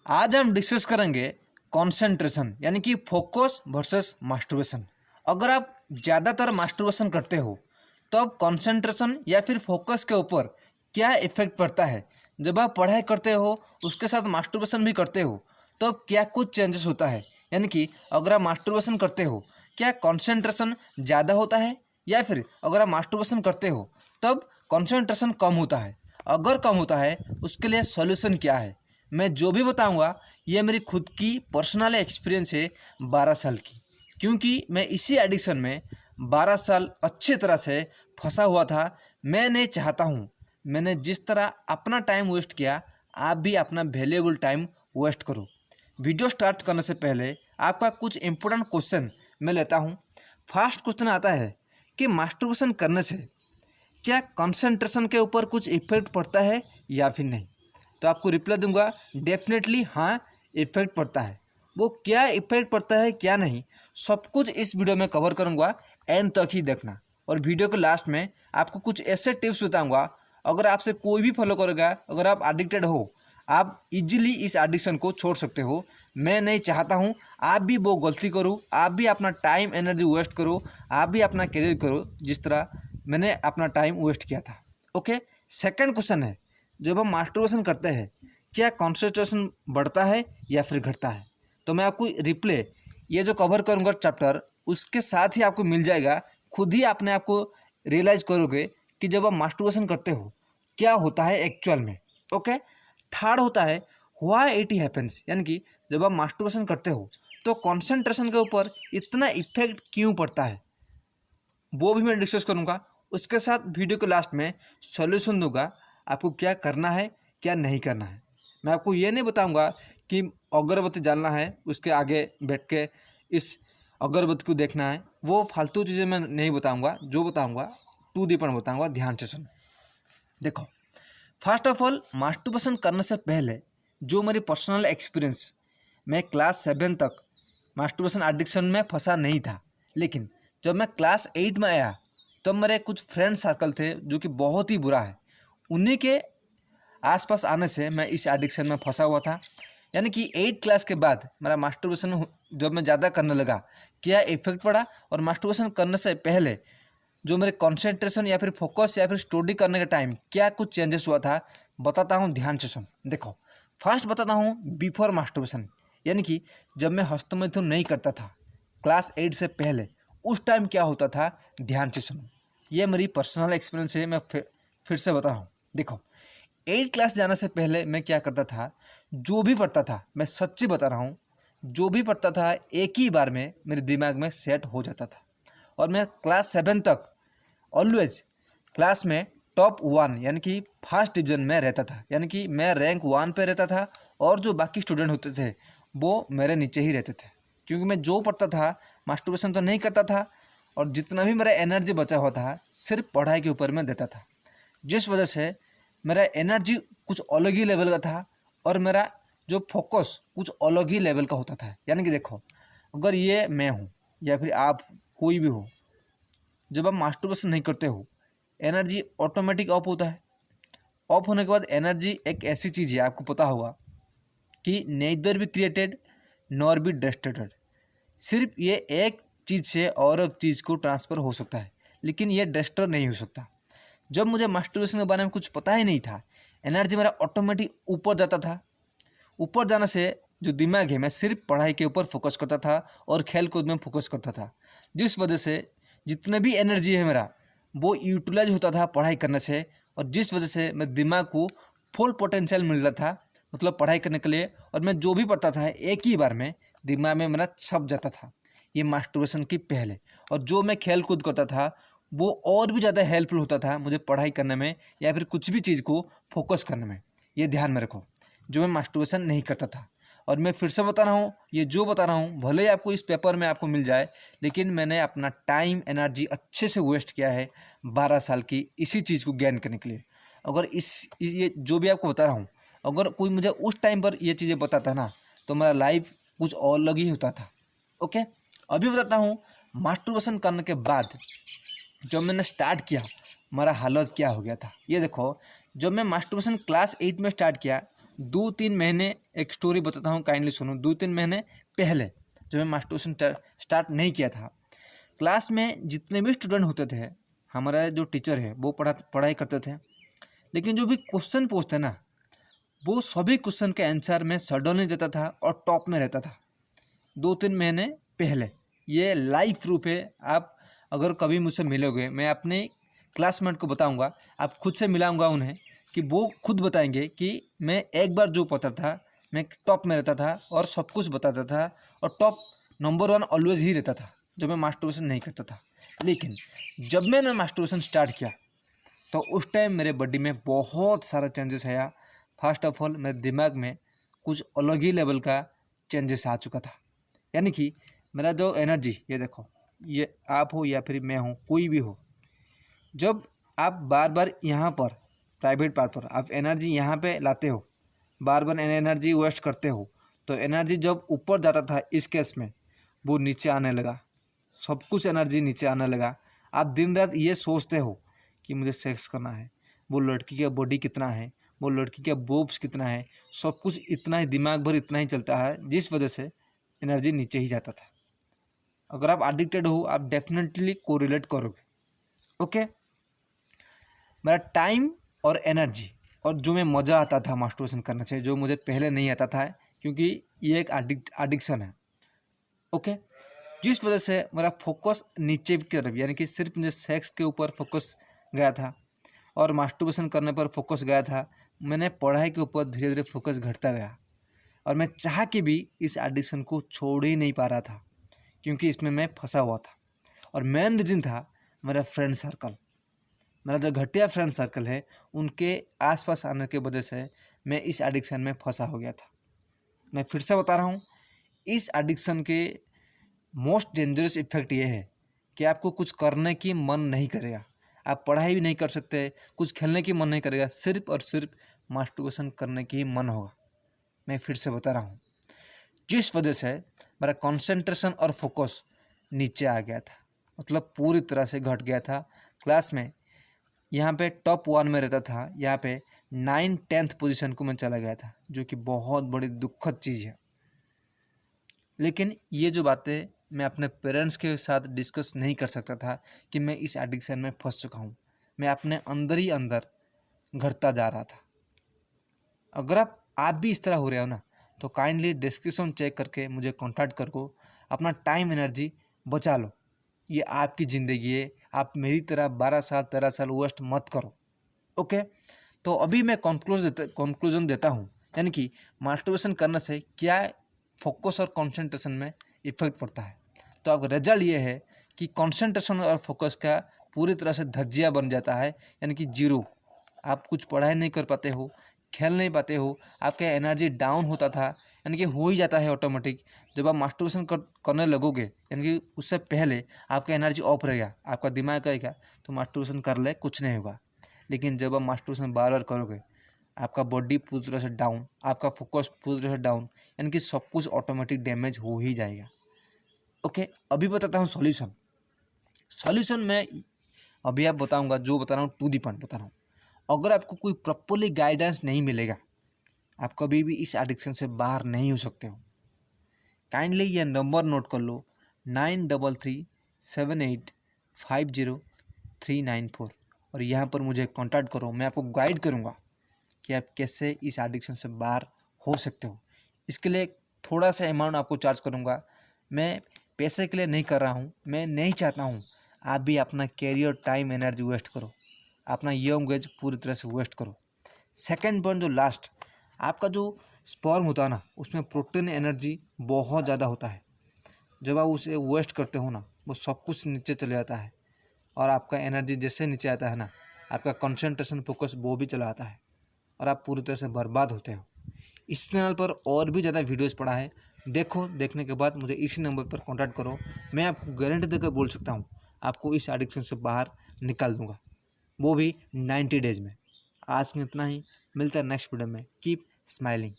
आज हम डिस्कस करेंगे कंसंट्रेशन यानी कि फोकस वर्सेस मास्टरबेशन। अगर आप ज़्यादातर मास्टरबेशन करते हो तो अब कंसंट्रेशन या फिर फोकस के ऊपर क्या इफेक्ट पड़ता है। जब आप पढ़ाई करते हो उसके साथ मास्टरबेशन भी करते हो तो अब क्या कुछ चेंजेस होता है। यानी कि अगर आप मास्टरबेशन करते हो क्या कंसंट्रेशन ज़्यादा होता है, या फिर अगर आप मास्टरबेशन करते हो तब कंसंट्रेशन कम होता है। अगर कम होता है उसके लिए सॉल्यूशन क्या है, मैं जो भी बताऊंगा ये मेरी खुद की पर्सनल एक्सपीरियंस है 12 साल की, क्योंकि मैं इसी एडिक्शन में 12 साल अच्छी तरह से फंसा हुआ था। मैं नहीं चाहता हूँ मैंने जिस तरह अपना टाइम वेस्ट किया आप भी अपना वैल्यूएबल टाइम वेस्ट करो। वीडियो स्टार्ट करने से पहले आपका कुछ इंपॉर्टेंट क्वेश्चन मैं लेता हूँ। फर्स्ट क्वेश्चन आता है कि मास्टरबेशन करने से क्या कंसंट्रेशन के ऊपर कुछ इफेक्ट पड़ता है या फिर नहीं। तो आपको रिप्लाई दूंगा डेफिनेटली हाँ, इफेक्ट पड़ता है। वो क्या इफेक्ट पड़ता है क्या नहीं सब कुछ इस वीडियो में कवर करूंगा, एंड तक ही देखना। और वीडियो के लास्ट में आपको कुछ ऐसे टिप्स बताऊंगा, अगर आपसे कोई भी फॉलो करेगा, अगर आप एडिक्टेड हो आप इजीली इस एडिक्शन को छोड़ सकते हो। मैं नहीं चाहता हूँ आप भी वो गलती करो, आप भी अपना टाइम एनर्जी वेस्ट करो, आप भी अपना करियर करो जिस तरह मैंने अपना टाइम वेस्ट किया था। ओके, सेकंड क्वेश्चन है, जब हम मास्टरबेशन करते हैं क्या कंसंट्रेशन बढ़ता है या फिर घटता है। तो मैं आपको रिप्ले ये जो कवर करूँगा चैप्टर उसके साथ ही आपको मिल जाएगा, खुद ही अपने आप को रियलाइज़ करोगे कि जब आप मास्टरबेशन करते हो क्या होता है एक्चुअल में। ओके, थर्ड होता है व्हाई इट हैपेंस, यानी कि जब आप मास्टरबेशन करते हो तो कंसंट्रेशन के ऊपर इतना इफेक्ट क्यों पड़ता है, वो भी मैं डिस्कस करूँगा। उसके साथ वीडियो के लास्ट में सॉल्यूशन दूंगा आपको क्या करना है क्या नहीं करना है। मैं आपको ये नहीं बताऊंगा कि अगरबत्ती जलाना है उसके आगे बैठ के इस अगरबत्ती को देखना है, वो फालतू चीज़ें मैं नहीं बताऊंगा। जो बताऊंगा टू दी पॉइंट बताऊंगा, ध्यान से सुनो। देखो, फर्स्ट ऑफ ऑल मास्टरबेशन करने से पहले जो मेरी पर्सनल एक्सपीरियंस, मैं क्लास 7 तक मास्टरबेशन एडिक्शन में फंसा नहीं था, लेकिन जब मैं क्लास 8 में आया तब मेरे कुछ फ्रेंड सर्कल थे जो कि बहुत ही बुरा है, उन्हीं के आसपास आने से मैं इस एडिक्शन में फंसा हुआ था। यानी कि 8 क्लास के बाद मेरा मास्टरबेशन जब मैं ज़्यादा करने लगा क्या इफेक्ट पड़ा, और मास्टरबेशन करने से पहले जो मेरे कंसंट्रेशन या फिर फोकस या फिर स्टडी करने के टाइम क्या कुछ चेंजेस हुआ था बताता हूँ, ध्यान से सुन। देखो, फर्स्ट बताता हूँ बिफोर मास्टरबेशन, यानी कि जब मैं हस्तमैथुन नहीं करता था क्लास 8 से पहले, उस टाइम क्या होता था, ध्यान से सुनो। ये मेरी पर्सनल एक्सपीरियंस है, मैं फिर से बता रहा हूँ। देखो, 8 क्लास जाने से पहले मैं क्या करता था, जो भी पढ़ता था, मैं सच्ची बता रहा हूँ, जो भी पढ़ता था एक ही बार में मेरे दिमाग में सेट हो जाता था। और मैं क्लास 7 तक ऑलवेज क्लास में टॉप 1 यानी कि फर्स्ट डिवीजन में रहता था, यानी कि मैं रैंक 1 पे रहता था और जो बाकी स्टूडेंट होते थे वो मेरे नीचे ही रहते थे, क्योंकि मैं जो पढ़ता था मास्टरबेशन तो नहीं करता था, और जितना भी मेरा एनर्जी बचा हुआ था सिर्फ पढ़ाई के ऊपर मैं देता था, जिस वजह से मेरा एनर्जी कुछ अलग ही लेवल का था और मेरा जो फोकस कुछ अलग ही लेवल का होता था। यानी कि देखो, अगर ये मैं हूँ या फिर आप कोई भी हो, जब आप मास्टरबेशन नहीं करते हो एनर्जी ऑटोमेटिक ऑफ होता है। ऑफ होने के बाद एनर्जी एक ऐसी चीज़ है, आपको पता होगा कि nether be created nor be destroyed. सिर्फ ये एक चीज़ से और एक चीज़ को ट्रांसफ़र हो सकता है, लेकिन ये डिस्ट्रॉय नहीं हो सकता। जब मुझे मास्टरबेशन के बारे में कुछ पता ही नहीं था, एनर्जी मेरा ऑटोमेटिक ऊपर जाता था। ऊपर जाने से जो दिमाग है, मैं सिर्फ पढ़ाई के ऊपर फोकस करता था और खेल कूद में फोकस करता था, जिस वजह से जितने भी एनर्जी है मेरा वो यूटिलाइज होता था पढ़ाई करने से, और जिस वजह से मैं दिमाग को फुल पोटेंशियल मिल रहा था, मतलब पढ़ाई करने के लिए। और मैं जो भी पढ़ता था एक ही बार में दिमाग में मेरा छप जाता था, ये मास्टरबेशन की पहले। और जो मैं खेल कूद करता था वो और भी ज़्यादा हेल्पफुल होता था मुझे पढ़ाई करने में या फिर कुछ भी चीज़ को फोकस करने में। ये ध्यान में रखो, जो मैं मास्टरबेशन नहीं करता था। और मैं फिर से बता रहा हूँ, ये जो बता रहा हूँ भले ही आपको इस पेपर में आपको मिल जाए, लेकिन मैंने अपना टाइम एनर्जी अच्छे से वेस्ट किया है 12 साल की इसी चीज़ को गेन करने के लिए। अगर ये जो भी आपको बता रहा हूँ, अगर कोई मुझे उस टाइम पर ये चीज़ें बताता ना तो मेरा लाइफ कुछ और अलग ही होता था। ओके, अभी बताता हूँ मास्टरबेशन करने के बाद जब मैंने स्टार्ट किया मेरा हालत क्या हो गया था। ये देखो, जब मैं मास्टरबेशन क्लास 8 में स्टार्ट किया 2-3 महीने एक स्टोरी बताता हूँ, काइंडली सुनो। 2-3 महीने पहले जब मैं मास्टरबेशन स्टार्ट नहीं किया था, क्लास में जितने भी स्टूडेंट होते थे, हमारा जो टीचर है वो पढ़ाई करते थे, लेकिन जो भी क्वेश्चन पूछते ना, वो सभी क्वेश्चन के आंसर में सडनली देता था और टॉप में रहता था। 2-3 महीने पहले ये लाइव प्रूफ है। आप अगर कभी मुझसे मिलोगे, मैं अपने क्लासमेट को बताऊंगा, आप खुद से मिलाऊंगा उन्हें, कि वो खुद बताएंगे कि मैं एक बार जो पढ़ता था, मैं टॉप में रहता था और सब कुछ बताता था और टॉप नंबर 1 ऑलवेज ही रहता था जब मैं मास्टरबेशन नहीं करता था। लेकिन जब मैंने मास्टरबेशन स्टार्ट किया तो उस टाइम मेरे बॉडी में बहुत सारा चेंजेस आया। फर्स्ट ऑफ ऑल मेरे दिमाग में कुछ अलग ही लेवल का चेंजेस आ चुका था। यानी कि मेरा जो एनर्जी, ये देखो, ये आप हो या फिर मैं हूँ, कोई भी हो, जब आप बार बार यहाँ पर प्राइवेट पार्ट पर आप एनर्जी यहाँ पे लाते हो, बार बार एनर्जी वेस्ट करते हो, तो एनर्जी जब ऊपर जाता था इस केस में वो नीचे आने लगा, सब कुछ एनर्जी नीचे आने लगा। आप दिन रात ये सोचते हो कि मुझे सेक्स करना है, वो लड़की का बॉडी कितना है, वो लड़की का बोब्स कितना है, सब कुछ इतना ही दिमाग भर इतना ही चलता है, जिस वजह से एनर्जी नीचे ही जाता था। अगर आप एडिक्टेड हो, आप डेफिनेटली कोरिलेट करोगे। ओके, मेरा टाइम और एनर्जी और जो मैं मज़ा आता था मास्टरबेशन करने से, जो मुझे पहले नहीं आता था, क्योंकि ये एक एडिक्शन है। ओके, जिस वजह से मेरा फोकस नीचे की तरफ, यानी कि सिर्फ मुझे सेक्स के ऊपर फोकस गया था और मास्टरबेशन करने पर फोकस गया था। मैंने पढ़ाई के ऊपर धीरे धीरे फोकस घटता गया और मैं चाह के भी इस एडिक्शन को छोड़ ही नहीं पा रहा था, क्योंकि इसमें मैं फंसा हुआ था। और मेन रीज़न था मेरा फ्रेंड सर्कल। मेरा जो घटिया फ्रेंड सर्कल है, उनके आसपास आने की वजह से मैं इस एडिक्शन में फंसा हो गया था। मैं फिर से बता रहा हूँ, इस एडिक्शन के मोस्ट डेंजरस इफेक्ट ये है कि आपको कुछ करने की मन नहीं करेगा, आप पढ़ाई भी नहीं कर सकते, कुछ खेलने की मन नहीं करेगा, सिर्फ और सिर्फ मास्टरबेशन करने की ही मन होगा। मैं फिर से बता रहा हूँ, जिस वजह से मेरा कंसंट्रेशन और फोकस नीचे आ गया था, मतलब पूरी तरह से घट गया था। क्लास में यहाँ पे टॉप 1 में रहता था, यहाँ पे 9-10th पोजीशन को मैं चला गया था, जो कि बहुत बड़ी दुखद चीज़ है। लेकिन ये जो बातें मैं अपने पेरेंट्स के साथ डिस्कस नहीं कर सकता था कि मैं इस एडिक्शन में फंस चुका हूँ, मैं अपने अंदर ही अंदर घटता जा रहा था। अगर आप भी इस तरह हो रहे हो ना, तो काइंडली डिस्क्रिप्शन चेक करके मुझे कांटेक्ट करो, अपना टाइम एनर्जी बचा लो। ये आपकी ज़िंदगी है, आप मेरी तरह 12 साल 13 साल वेस्ट मत करो। ओके, तो अभी मैं कंक्लूजन देता हूँ, यानी कि मास्टरबेशन करने से क्या फोकस और कंसंट्रेशन में इफेक्ट पड़ता है। तो अब रिजल्ट ये है कि कंसंट्रेशन और फोकस का पूरी तरह से धज्जिया बन जाता है, यानी कि जीरो। आप कुछ पढ़ाई नहीं कर पाते हो, खेल नहीं पाते हो, आपका एनर्जी डाउन होता था, यानी कि हो ही जाता है ऑटोमेटिक। जब आप मास्टरबेशन करने लगोगे, यानी कि उससे पहले आपका एनर्जी ऑफ रहेगा, आपका दिमाग कहेगा तो मास्टरबेशन कर ले, कुछ नहीं होगा। लेकिन जब आप मास्टरबेशन बार बार करोगे, आपका बॉडी पूरी तरह से डाउन, आपका फोकस पूरी तरह से डाउन, यानी कि सब कुछ ऑटोमेटिक डैमेज हो ही जाएगा। ओके, अभी बताता हूँ सॉल्यूशन मैं अभी आप बताऊँगा, जो बता रहा हूँ टू दी पॉइंट बता रहा हूँ। अगर आपको कोई प्रॉपरली गाइडेंस नहीं मिलेगा, आप कभी भी इस एडिक्शन से बाहर नहीं हो सकते हो। काइंडली ये नंबर नोट कर लो, 9337850394, और यहाँ पर मुझे कांटेक्ट करो। मैं आपको गाइड करूँगा कि आप कैसे इस एडिक्शन से बाहर हो सकते हो। इसके लिए थोड़ा सा अमाउंट आपको चार्ज करूँगा। मैं पैसे के लिए नहीं कर रहा हूँ, मैं नहीं चाहता हूँ आप भी अपना कैरियर, टाइम, एनर्जी वेस्ट करो, अपना यंग एज पूरी तरह से वेस्ट करो। सेकंड पॉइंट, जो लास्ट, आपका जो स्पर्म होता है ना, उसमें प्रोटीन एनर्जी बहुत ज़्यादा होता है। जब आप उसे वेस्ट करते हो ना, वो सब कुछ नीचे चले जाता है और आपका एनर्जी जैसे नीचे आता है ना, आपका कंसंट्रेशन, फोकस वो भी चला आता है और आप पूरी तरह से बर्बाद होते हो। इस चैनल पर और भी ज़्यादा वीडियोस पड़ा है, देखो। देखने के बाद मुझे इसी नंबर पर कांटेक्ट करो। मैं आपको गारंटी देकर बोल सकता हूँ, आपको इस एडिक्शन से बाहर निकाल दूंगा, वो भी 90 डेज में। आज में इतना ही, मिलता है नेक्स्ट वीडियो में। Keep smiling.